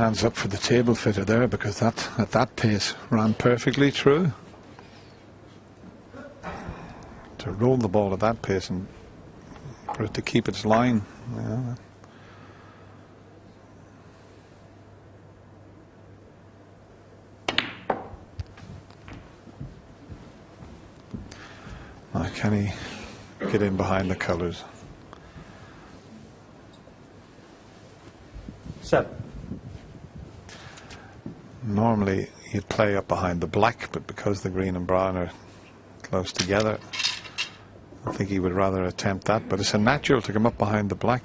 hands up for the table fitter there, because that at that pace ran perfectly true. To roll the ball at that pace and for it to keep its line. Yeah. Now, can he get in behind the colours? 7. Normally you'd play up behind the black, but because the green and brown are close together, I think he would rather attempt that. But it's a natural to come up behind the black.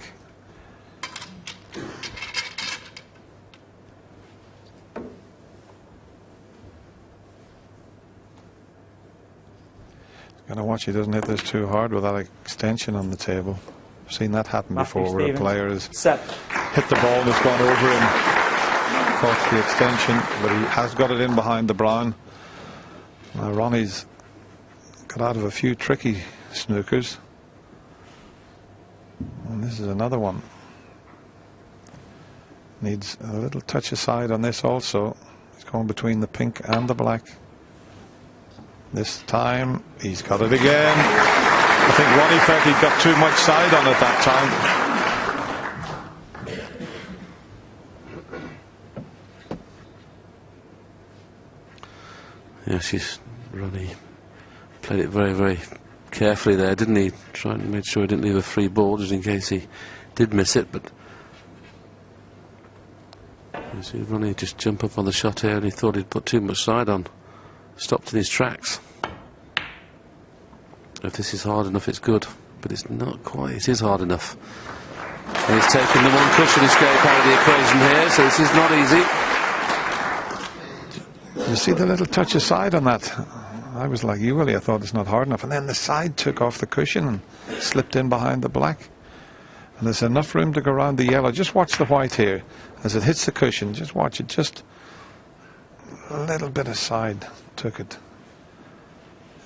Gotta watch he doesn't hit this too hard with that extension on the table. I've seen that happen before, where a player has hit the ball and it's gone over him, caught the extension, but he has got it in behind the brown. Now Ronnie's got out of a few tricky snookers, and this is another one. Needs a little touch aside on this also. He's going between the pink and the black. This time he's got it again. I think Ronnie felt he'd got too much side on it that time. Yes, Ronnie played it very, very carefully there, didn't he? Trying to make sure he didn't leave a free ball just in case he did miss it. But you see Ronnie just jump up on the shot here, and he thought he'd put too much side on. Stopped in his tracks. If this is hard enough, it's good, but it's not quite. It is hard enough. And he's taken the one cushion escape out of the equation here, so this is not easy. You see the little touch aside on that? I was like you, Willie. I thought it's not hard enough, and then the side took off the cushion and slipped in behind the black. And there's enough room to go around the yellow. Just watch the white here as it hits the cushion. Just watch it. Just a little bit of side took it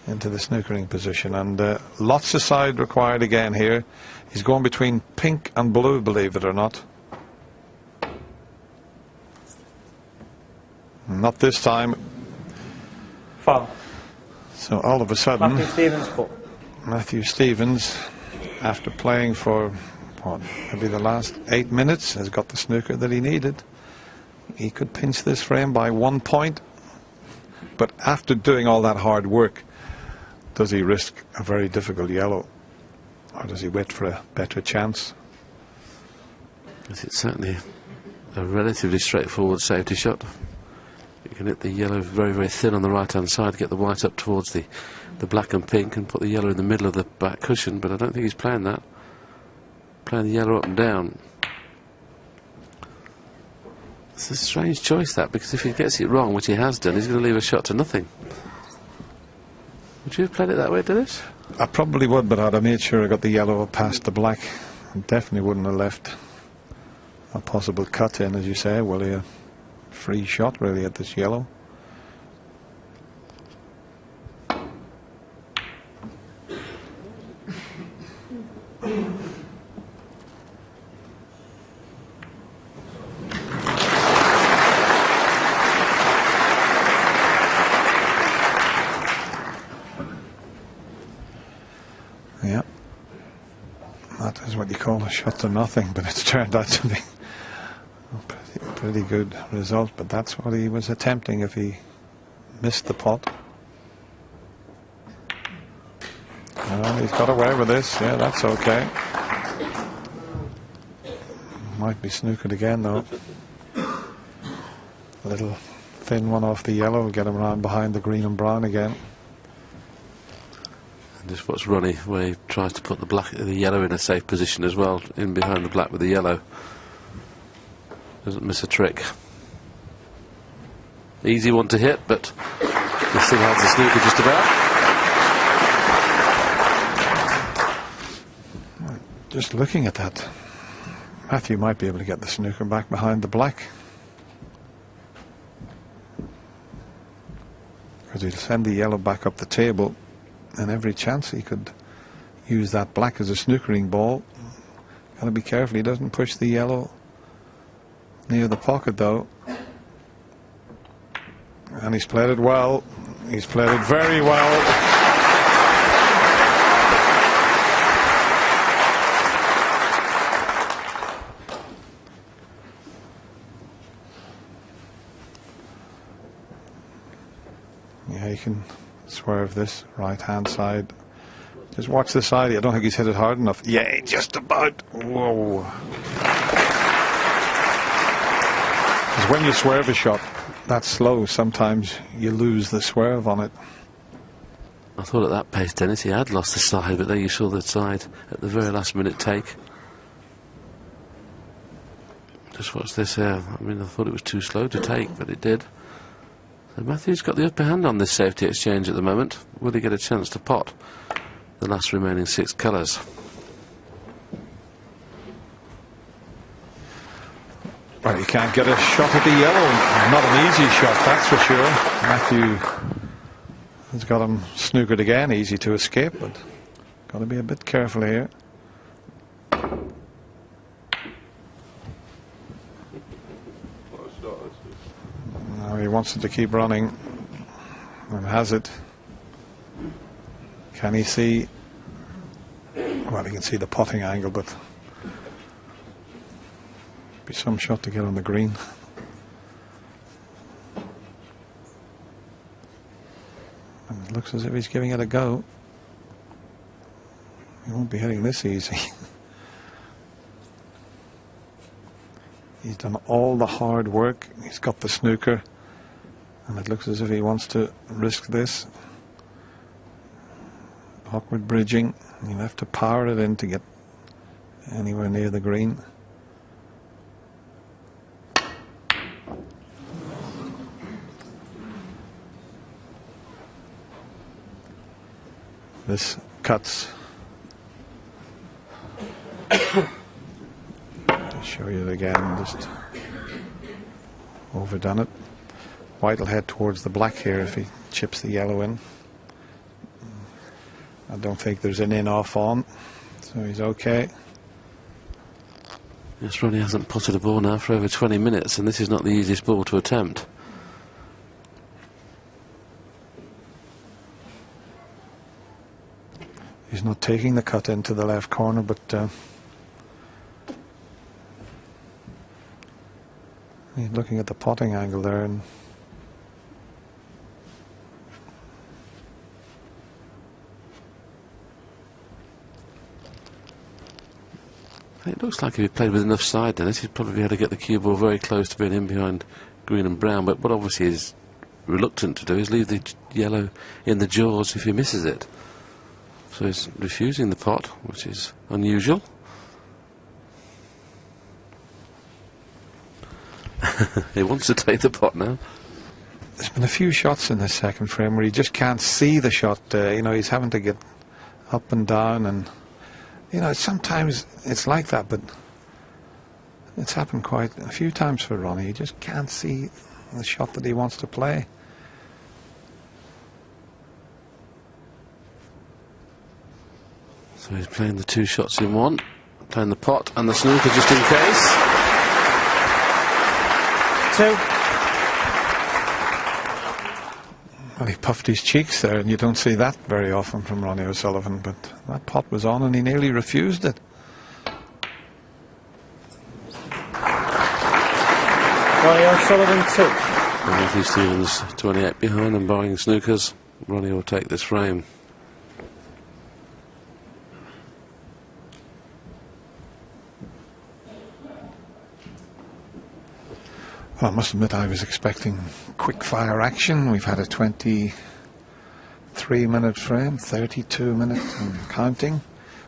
into the snookering position, and lots of side required again here. He's going between pink and blue, believe it or not. Not this time. Foul. So all of a sudden, Matthew Stevens, after playing for what, maybe the last 8 minutes, has got the snooker that he needed. He could pinch this frame by 1 point, but after doing all that hard work, does he risk a very difficult yellow, or does he wait for a better chance? It's certainly a relatively straightforward safety shot. You can hit the yellow very, very thin on the right hand side, get the white up towards the black and pink, and put the yellow in the middle of the back cushion, but I don't think he's playing that. Playing the yellow up and down. It's a strange choice, that, because if he gets it wrong, which he has done, he's going to leave a shot to nothing. Would you have played it that way, Dennis? I probably would, but I'd have made sure I got the yellow past the black. I definitely wouldn't have left a possible cut in, as you say. Well, a free shot really at this yellow. Yeah, that is what you call a shot to nothing, but it's turned out to be a pretty good result. But that's what he was attempting if he missed the pot. Well, he's got away with this. Yeah, that's okay. Might be snookered again though. A little thin one off the yellow will get him around behind the green and brown again. Just watch Ronnie, where he tries to put the yellow in a safe position as well, in behind the black with the yellow. Doesn't miss a trick. Easy one to hit, but he still has the snooker just about. Just looking at that, Matthew might be able to get the snooker back behind the black, because he'll send the yellow back up the table, and every chance he could use that black as a snookering ball. Got to be careful he doesn't push the yellow near the pocket though. And he's played it well. He's played it very well. Yeah, you can swerve this right hand side. Just watch the side. I don't think he's hit it hard enough. Yeah, just about. Whoa. Because when you swerve a shot that slow, sometimes you lose the swerve on it. I thought at that pace, Dennis, he had lost the side, but there you saw the side at the very last minute take. Just watch this here. I mean, I thought it was too slow to take, but it did. So Matthew's got the upper hand on this safety exchange at the moment. Will he get a chance to pot the last remaining 6 colours? Well, you can't get a shot at the yellow. Not an easy shot, that's for sure. Matthew has got him snookered again. Easy to escape, but got to be a bit careful here. Now he wants it to keep running, and has it. Can he see? Well, he can see the potting angle, but be some shot to get on the green. And it looks as if he's giving it a go. He won't be hitting this easy. He's done all the hard work. He's got the snooker, and it looks as if he wants to risk this. Awkward bridging. You'll have to power it in to get anywhere near the green. This cuts. I'll show you it again, just overdone it. White will head towards the black here if he chips the yellow in. I don't think there's an in-off on, so he's okay. Yes, Ronnie hasn't potted a ball now for over 20 minutes, and this is not the easiest ball to attempt. He's not taking the cut into the left corner, but he's looking at the potting angle there, and it looks like if he played with enough side, Dennis, he'd probably be able to get the cue ball very close to being in behind green and brown, but what obviously is reluctant to do is leave the yellow in the jaws if he misses it. So he's refusing the pot, which is unusual. He wants to take the pot now. There's been a few shots in this second frame where he just can't see the shot. You know, he's having to get up and down, and you know, sometimes it's like that, but it's happened quite a few times for Ronnie. He just can't see the shot that he wants to play. So he's playing the 2 shots in one, playing the pot and the snooker just in case. 2. Well, he puffed his cheeks there, and you don't see that very often from Ronnie O'Sullivan, but that pot was on and he nearly refused it. Ronnie O'Sullivan 2. And Matthew Stevens 28 behind and buying snookers. Ronnie will take this frame. Well, I must admit I was expecting quick fire action. We've had a 23-minute frame, 32 minutes and counting,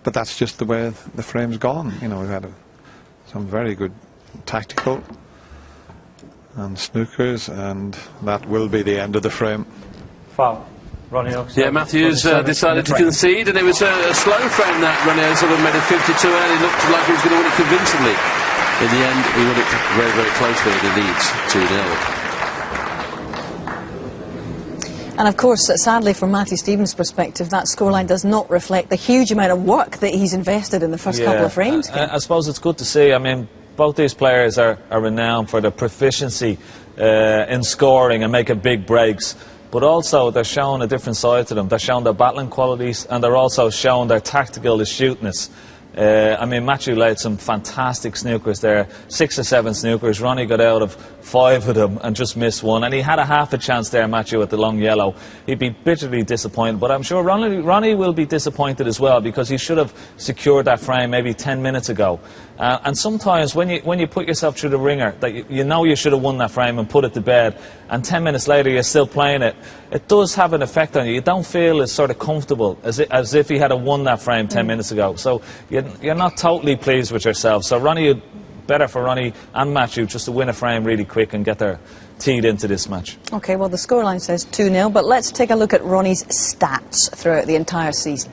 but that's just the way the frame's gone. You know, we've had some very good tactical and snookers, and that will be the end of the frame. Foul. Ronnie O'Sullivan. Yeah, Matthews decided to concede, and it was a slow frame that Ronnie O'Sullivan made it 52 early. Looked like he was going to win it convincingly. In the end, he won it very, very closely, and he leads 2-0. And of course, sadly, from Matthew Stevens' perspective, that scoreline does not reflect the huge amount of work that he's invested in the first couple of frames. I suppose it's good to see. I mean, both these players are renowned for their proficiency in scoring and making big breaks. But also they're showing a different side to them. They're showing their battling qualities, and they're also showing their tactical astuteness. I mean, Matthew laid some fantastic snookers there, 6 or 7 snookers. Ronnie got out of 5 of them and just missed one. And he had a half a chance there, Matthew, at the long yellow. He'd be bitterly disappointed. But I'm sure Ronnie will be disappointed as well, because he should have secured that frame maybe 10 minutes ago. And sometimes when you put yourself through the ringer, that you know you should have won that frame and put it to bed, and 10 minutes later you're still playing it, it does have an effect on you. You don't feel as sort of comfortable as if he had won that frame 10 minutes ago. So you're not totally pleased with yourself. So Ronnie, better for Ronnie and Matthew just to win a frame really quick and get their teed into this match. OK, well, the scoreline says 2-0, but let's take a look at Ronnie's stats throughout the entire season.